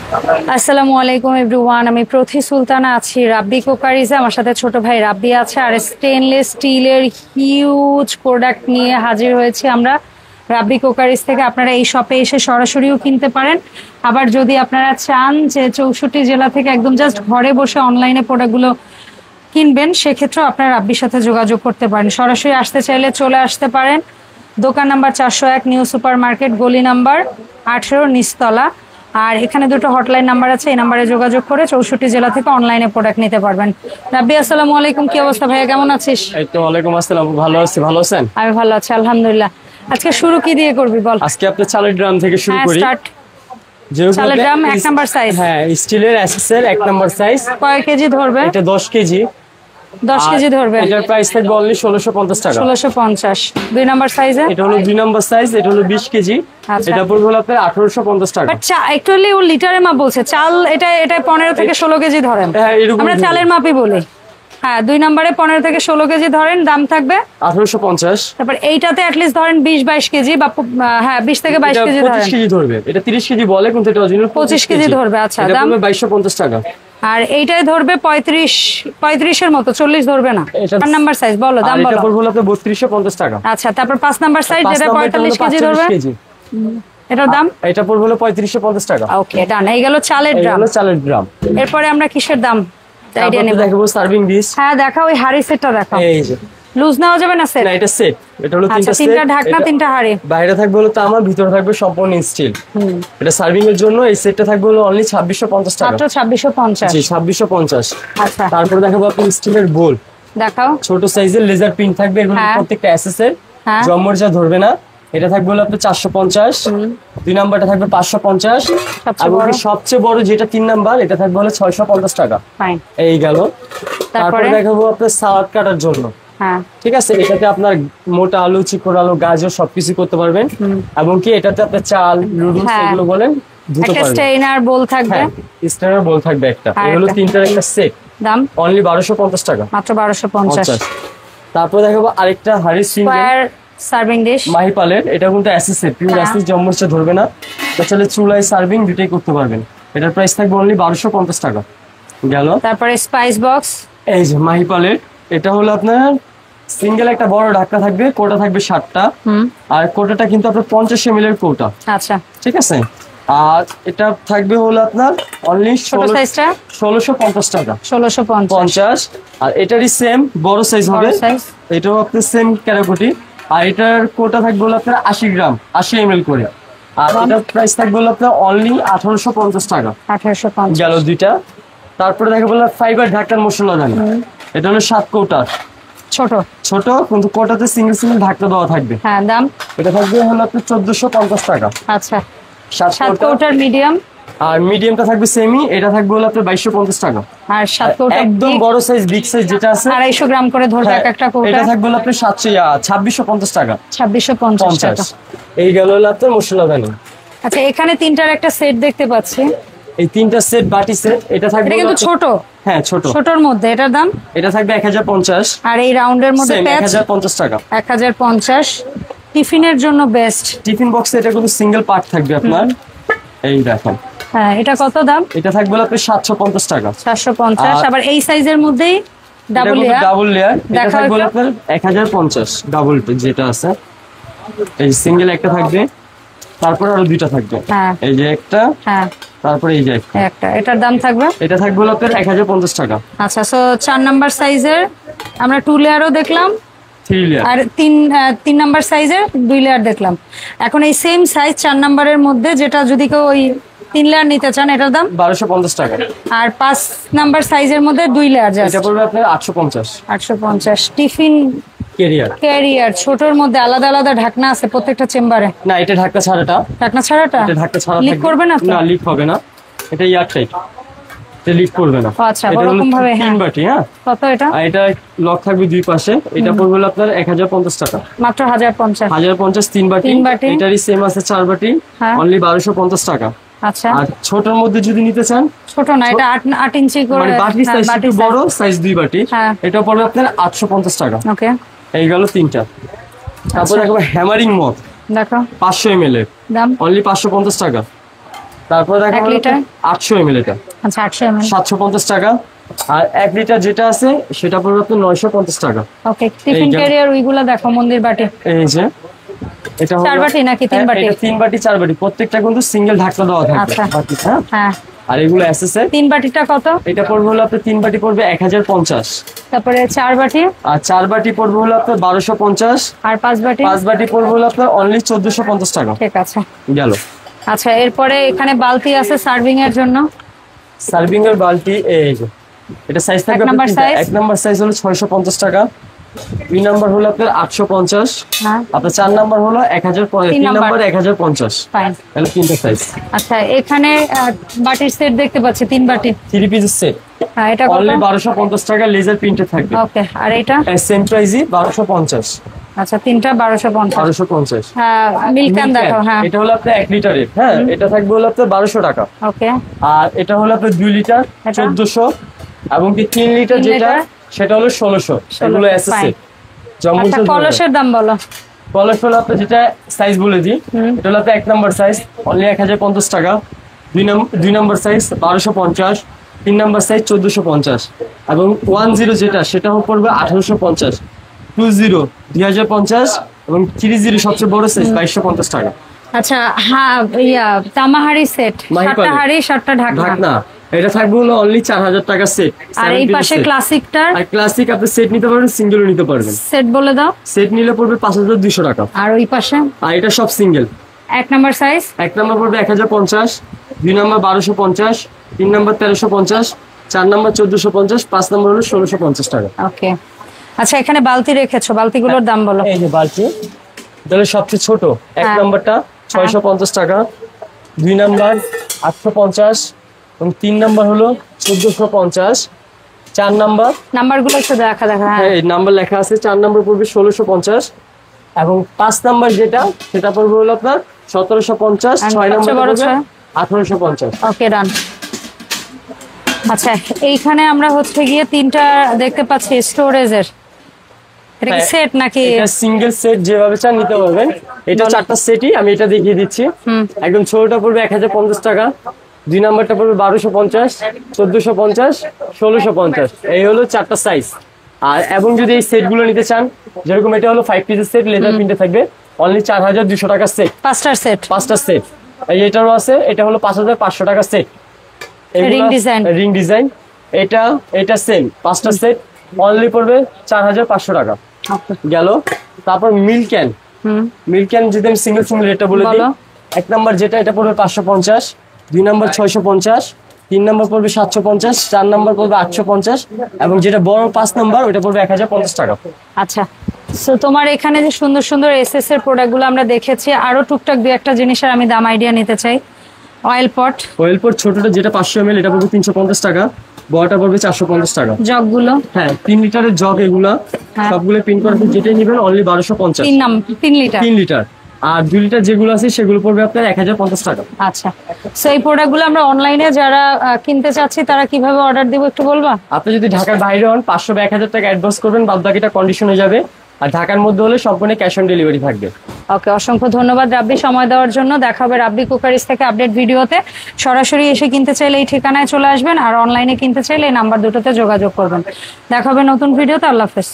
আসসালামু আলাইকুম এভরিওয়ান, আমি প্রথি সুলতানা আছি রাব্বি কুকারিজে। আমার সাথে ছোট ভাই রাব্বি আছে। আর স্টেনলেস স্টিলের হিউজ প্রোডাক্ট নিয়ে হাজির হয়েছি আমরা রাব্বি কুকারিজ থেকে। আপনারা এই শপে এসে সরাসরিও কিনতে পারেন, আবার যদি আপনারা চান যে 64 জেলা থেকে একদম জাস্ট ঘরে বসে অনলাইনে প্রোডাক্টগুলো কিনবেন, সেক্ষেত্রেও আপনারা রাব্বির সাথে যোগাযোগ করতে পারেন। সরাসরি আসতে চাইলে চলে আসতে পারেন। দোকান নাম্বার 401, নিউ সুপার মার্কেট, গলি নাম্বার 18, নিচতলা। আর এখানে দুটো হটলাইন নাম্বার আছে, এই নাম্বারে যোগাযোগ করে 64 জেলা থেকে অনলাইনে প্রোডাক্ট নিতে পারবেন। রাব্বি, আসসালামু আলাইকুম, কি অবস্থা ভাইয়া, কেমন আছিস? এই তো ওয়ালাইকুম আসসালাম, ভালো আছি। ভালো আছেন? আমি ভালো আছি আলহামদুলিল্লাহ। আজকে শুরু কি দিয়ে করবি বল? আজকে আপনি চালের ড্রাম থেকে শুরু করি। স্টার্ট। চালের ড্রাম 1 নাম্বার সাইজ। হ্যাঁ, স্টিলের এসএসএল 1 নাম্বার সাইজ। কয় কেজি ধরবে? এটা 10 কেজি। 10 কেজি ধরবে। এটার প্রাইস থাকবে অনলি 1650 টাকা। 1650। 2 নাম্বার সাইজে? এটা হলো 2 নাম্বার সাইজ, এটা হলো 20 কেজি। আচ্ছা। এটা পড়বে হলো আপনার 1850 টাকা। বাট অ্যাকচুয়ালি ও লিটারের মাপ বলছে। চাল এটা 15 থেকে 16 কেজি ধরেন। হ্যাঁ, এরকম আমরা চালের মাপই বলি। হ্যাঁ, 2 নম্বরে 15 থেকে 16 কেজি ধরেন, দাম থাকবে 1850। তারপর এইটাতে অ্যাটলিস্ট ধরেন 20-22 কেজি বা হ্যাঁ 20 থেকে 22 কেজি ধরেন। 25 কেজি ধরবে। এটা 30 কেজি বলে, কিন্তু এটা অরিজিনাল 25 কেজি ধরবে। আচ্ছা, এটা দাম পড়বে 2250 টাকা। আর এইটাই ধরবে 35 এর মতো, 40 ধরবে না। 4 নাম্বার সাইজ বলো, দাম বলো। এটা পড়বে হলো আপনার 3250 টাকা। আচ্ছা, তারপর 5 নাম্বার সাইজ যেটা 45 কেজি ধরবে, এটার দাম? এটা পড়বে হলো 3550 টাকা। ওকে, ডান। এই গেল চালের এই ড্রাম। হলো চালের ড্রাম। এরপরে আমরা কিসের দাম আইডিয়া নেব? দেখাবো সার্ভিং ডিশ। হ্যাঁ দেখাও, ওই হাড়ি সেটটা দেখাও। এই যে লুজ নেওয়া যাবে না সেট? না, এটা সেট। এটা হলো আচ্ছা, 3টা ঢাকনা, 3টা হাড়ি। বাইরে থাকবে হলো তামা, ভিতরে থাকবে সম্পূর্ণ স্টিল। এটা সার্ভিং এর জন্য এই সেটটা থাকবে হলো অনলি 2650 টাকা। মাত্র 2650। জি, 2650। আচ্ছা, তারপরে দেখাবো আপনি স্টিলের বোল। দেখাও। ছোট সাইজের লেজার পিন থাকবে, এগুলো প্রত্যেকটা এসএস এর। জমমরজা ধরবে না। এটা থাকবে হলো আপনার 450। 2 নাম্বারটা থাকবে 550। আর সবচেয়ে বড় যেটা 3 নাম্বার, এটা থাকবে হলো 650 টাকা। ফাইন। এই গেল। তারপরে দেখাবো আপনার সালাদ কাটার জন্য। হ্যাঁ, ঠিক আছে। এটাতে আপনার মোটা আলু, চিকন আলু, গাজর সবকিছু করতে পারবেন। এবং কি এটাতে আপনার চাল, নুডলস এগুলো বলেন ধুতে একটা পারবেন। স্টেইনার বোল থাকবে। স্টেইনার বোল থাকবে একটা। এই হলো 3টার একটা সেট। দাম অনলি 1250 টাকা। মাত্র 1250। তারপর দেখাবো আরেকটা হাড়ি স্কয়ার সার্ভিং ডিশ মাহিপালের। এটা কিন্তু এসএসএ পিওর এসএস, জম্মরচা ধরবে না। তাহলে চুলায় সার্ভিং দুটেই করতে পারবেন। এটার প্রাইস থাকবে অনলি 1250 টাকা। গেল। তারপরে স্পাইস বক্স। এই যে মাহিপালের, এটা হলো আপনার সিঙ্গেল একটা বড় ঢাকনা থাকবে, কোটা থাকবে 7টা। আর কোটাটা কিন্তু আপনার 50 ml এর কোটা। আচ্ছা, ঠিক আছে। আর এটা থাকবে হলো আপনার অনলি 1650 টাকা। 1650। আর এটারই সেম বড় সাইজ হবে, এটাও আপনার সেম ক্যারাকোটি। আর এটার কোটা থাকবে হলো আপনার 80 গ্রাম, 80 ml করে। আর এটার প্রাইস থাকবে হলো আপনার অনলি 1850 টাকা। 1850 গেল 2টা। তারপরে দেখা বললাম ফাইবার ঢাকনার মশলা দানি। এটা হলো 7 কোটার। ছোট কিন্তু কোটাতে সিঙ্গেল সিঙ্গেল ঢাকনা দেওয়া থাকবে। হ্যাঁ, দাম? এটা থাকবে হলো আপনার 1450 টাকা। আচ্ছা, 7 কোটার মিডিয়াম। আর মিডিয়ামটা থাকবে সেমি, এটা থাকবে হলো আপনার 2250 টাকা। আর 7 কোটা একদম বড় সাইজ, বিগ সাইজ যেটা আছে 250 গ্রাম করে ধরবে একটা কোটা। এটা থাকবে হলো আপনার 2650 টাকা। 2650 টাকা। এই গেল হলো আপনার মশলা দানি। আচ্ছা, এখানে 3টার একটা সেট দেখতে পাচ্ছি। এই 3টা সেট বাটি সেট। এটা থাকবে কিন্তু ছোট। হ্যাঁ, ছোটর মধ্যে এটার দাম? এটা থাকবে 1050। আর এই রাউন্ডের মধ্যে 1050 টাকা। 1050। টিফিনের জন্য বেস্ট। টিফিন বক্সে এটা কিন্তু সিঙ্গেল পার্ট থাকবে আপনার। এই দেখেন। হ্যাঁ, এটা কত দাম? এটা থাকবে হলো আপনার 750 টাকা। 750। আবার এই সাইজের মধ্যেই ডাবল লেয়ার। এটা থাকবে হলো আপনার 1050 ডাবল যেটা আছে। এই সিঙ্গেল একটা থাকবে, তারপর আরো 2টা থাকবে। এই যে একটা, তারপরে এই যে একটা। এটার দাম থাকবে? এটা থাকবে হলো আপনার 1050 টাকা। আচ্ছা, সো 4 নাম্বার সাইজের আমরা 2 লেয়ারও দেখলাম, 3 লেয়ার। আর 3 নাম্বার সাইজের 2 লেয়ার দেখলাম। এখন এই সেম সাইজ 4 নাম্বারের মধ্যে যেটা যদি কেউ ওই 3 লেয়ার নিতে চান, এটার দাম 1250 টাকা। আর 5 নাম্বার সাইজের মধ্যে 2 লেয়ার এটা পড়বে আপনার 850। 850। টিফিন ক্যারিয়ার ছোটর মধ্যে আলাদা আলাদা ঢাকনা আছে প্রত্যেকটা চেম্বারে? না, এটা ঢাকনা ছাড়াটা। এটা ঢাকনা ছাড়া লিক করবে না? না, লিক হবে না। এটা এয়ার টাইট, এটা লিক করবে না। আচ্ছা, এরকম ভাবে। হ্যাঁ, 3 বাটি। হ্যাঁ, কত এটা? আর এটা লক থাকবে 2 পাশে। এটা পড়বে হলো আপনার 1050 টাকা। মাত্র 1050। 1050 3 বাটি। এটারই সেম আছে 4 বাটি, অনলি 1250 টাকা। আচ্ছা, আর ছোটর মধ্যে যদি নিতে চান, ছোট না, এটা 8 ইঞ্চি করে, মানে বাটি সাইজ একটু বড় সাইজ 2 বাটি। এটা পড়বে আপনার 850 টাকা। ওকে, এই গেল 3টা। তারপর দেখো হ্যামারিং মগ, দেখো 500 ml এর দাম অনলি 550 টাকা। তারপর দেখো 1 লিটার 800 ml এটা। আচ্ছা 800 ml 750 টাকা। আর 1 লিটার যেটা আছে সেটা পড়বে আপনার 950 টাকা। ওকে টিফিন ক্যারিয়ার ওইগুলা দেখো, মন্দির বাটি। এই যে এটা হলো 4 বাটি নাকি 3 বাটি? এটা 3 বাটি 4 বাটি, প্রত্যেকটা কিন্তু সিঙ্গেল ঢাকনা দেওয়া থাকবে। আচ্ছা বাটি, হ্যাঁ হ্যাঁ। আর এগুলো এসএসএ। 3 বাটিটা কত? এটা পড়বে হলো আপনার 3 বাটি পড়বে 1050। তারপরে 4 বাটি? আর 4 বাটি পড়বে হলো আপনার 1250। আর 5 বাটি? 5 বাটি পড়বে হলো আপনার অনলি 1450 টাকা। ঠিক আছে গেল। আচ্ছা এরপরে এখানে বালতি আছে সার্ভিং এর জন্য। সার্ভিং এর বালতি এই যে এটা সাইজ থাকবে 1 নাম্বার সাইজ। 1 নাম্বার সাইজ হলো 650 টাকা। 2 নাম্বার হলো আপনার 850। হ্যাঁ আপনার 4 নাম্বার হলো 1000, 3 নাম্বার 1050। ফাইন। তাহলে তিনটা সাইজ। আচ্ছা এখানে বাটির সেট দেখতে পাচ্ছি 3 বাটি 3 পিসের সেট। হ্যাঁ এটা কত? অনলি 1250 টাকা, লেজার প্রিন্টেড থাকবে। ওকে আর এটা? সেম প্রাইসই 1250। আচ্ছা তিনটা 1250। 1250। হ্যাঁ মিল্ক ক্যান দেখো। হ্যাঁ এটা হলো আপনার 1 লিটারের। হ্যাঁ এটা থাকবে হলো আপনার 1200 টাকা। ওকে আর এটা হলো আপনার 2 লিটার 1400, এবং কি 3 লিটার যেটা সেটা হলো 1600। এগুলো এসএসএ। আচ্ছা কলসের দাম বলো। কলস হলো আপনার যেটা সাইজ বলে দিই, এটা হলো আপনার 1 নাম্বার সাইজ অনলি 1050 টাকা। 2 নাম্বার সাইজ 1250। 3 number size 1450। এবং 10 যেটা সেটা পড়বে 1850। 20 2050 এবং 30 সবচেয়ে বড় সাইজ 2250 টাকা। আচ্ছা হ্যাঁ তামাহারি সেট 7টা হাড়ি 7টা ঢাকনা। এটা থাকবে হলো অনলি 4000 টাকা সেট। আর এই পাশে ক্লাসিকটার? আর ক্লাসিক আপনি সেট নিতে পারবেন, সিঙ্গেলও নিতে পারবেন। সেট বলে দাও। সেট নিলে পড়বে 5200 টাকা। আর ওই পাশে? আর এটা সব সিঙ্গেল। 1 number size? 1 নাম্বার পড়বে 1050। 2 নাম্বার 1250। 3 নাম্বার 1350। 4 নাম্বার 1450। 5 নাম্বার হলো 1650 টাকা। ওকে আচ্ছা এখানে বালতি রেখেছো, বালতিগুলোর দাম বলো। এই যে বালতি, তাহলে সবচেয়ে ছোট 1 নাম্বারটা 650 টাকা। 2 নাম্বার 850 এবং 3 নাম্বার হলো 1450। 4 নাম্বারগুলো একটু দেখা। হ্যাঁ এই নাম্বার লেখা আছে। 4 নাম্বার পড়বে 1650 এবং 5 নাম্বার যেটা সেটা পড়বে হলো আপনার 1750। 6 নাম্বার পড়বে 1850। ওকে ডান। আচ্ছা এইখানে আমরা হচ্ছে গিয়ে 3টা দেখতে পাচ্ছি স্টোরেজের। এটা কি সেট নাকি? এটা সিঙ্গেল সেট, যেভাবে চান নিতে পারবেন। এটা 4টা সেটই, আমি এটা দেখিয়ে দিচ্ছি। একদম ছোটটা পড়বে 1050 টাকা। 2 নাম্বারটা পড়বে 1250, 1450, 1650। এই হলো 4টা সাইজ। আর এবং যদি এই সেটগুলো নিতে চান, যেরকম এটা হলো 5 পিসের সেট, লেদার প্রিন্টে থাকবে অনলি 4200 টাকা সেট। 5টা সেট? 5টা সেট। এটারও আছে, এটা হলো 5500 টাকা সেট। রিং ডিজাইন এটা সেম 5টা সেট অনলি পড়বে 4500 টাকা। গেল। তারপর মিল্ক ক্যান যদি আমি সিঙ্গেল রেটটা বলে দিই, 1 নাম্বার যেটা এটা পড়বে 550। 2 নাম্বার 650। 3 নাম্বার পড়বে 750। 4 নাম্বার পড়বে 850 এবং যেটা বড় 5 নাম্বার ওটা পড়বে 1050 টাকা। আচ্ছা সো তোমার এখানে যে সুন্দর সুন্দর এসএস এর প্রোডাক্টগুলো আমরা দেখেছি, আরো টুকটাক 2-1টা জিনিসের আমি দাম আইডিয়া নিতে চাই। অয়েল পট ছোটটা যেটা 500 ml এটা পড়বে 350 টাকা। বড়টা পড়বে 450 টাকা। জগগুলো? হ্যাঁ 3 লিটারের জগ এগুলা সবগুলো পিন করা, যেটাই নেবেন অনলি 1250। 3 লিটার। আর 2 লিটার যেগুলো আছে সেগুলো পড়বে আপনার 1050 টাকা। আচ্ছা সো এই প্রোডাক্টগুলো আমরা অনলাইনে যারা কিনতে চাচ্ছি তারা কিভাবে অর্ডার দিব একটু বলবা? আপনি যদি ঢাকার বাইরে হন 500 বা 1000 টাকা অ্যাডভান্স করবেন, বাদ বাকিটা কন্ডিশন হয়ে যাবে। আর ঢাকার মধ্যে হলে সম্পূর্ণ ক্যাশ অন ডেলিভারি থাকবে। ওকে অসংখ্য ধন্যবাদ রাব্বি সময় দেওয়ার জন্য। দেখা হবে রাব্বি কুকারিজ থেকে আপডেট ভিডিওতে। সরাসরি এসে কিনতে চাইলে এই ঠিকানায় চলে আসবেন, আর অনলাইনে কিনতে চাইলে এই নাম্বার দুটোতে যোগাযোগ করবেন। দেখা হবে নতুন ভিডিওতে। আল্লাহ হাফেজ।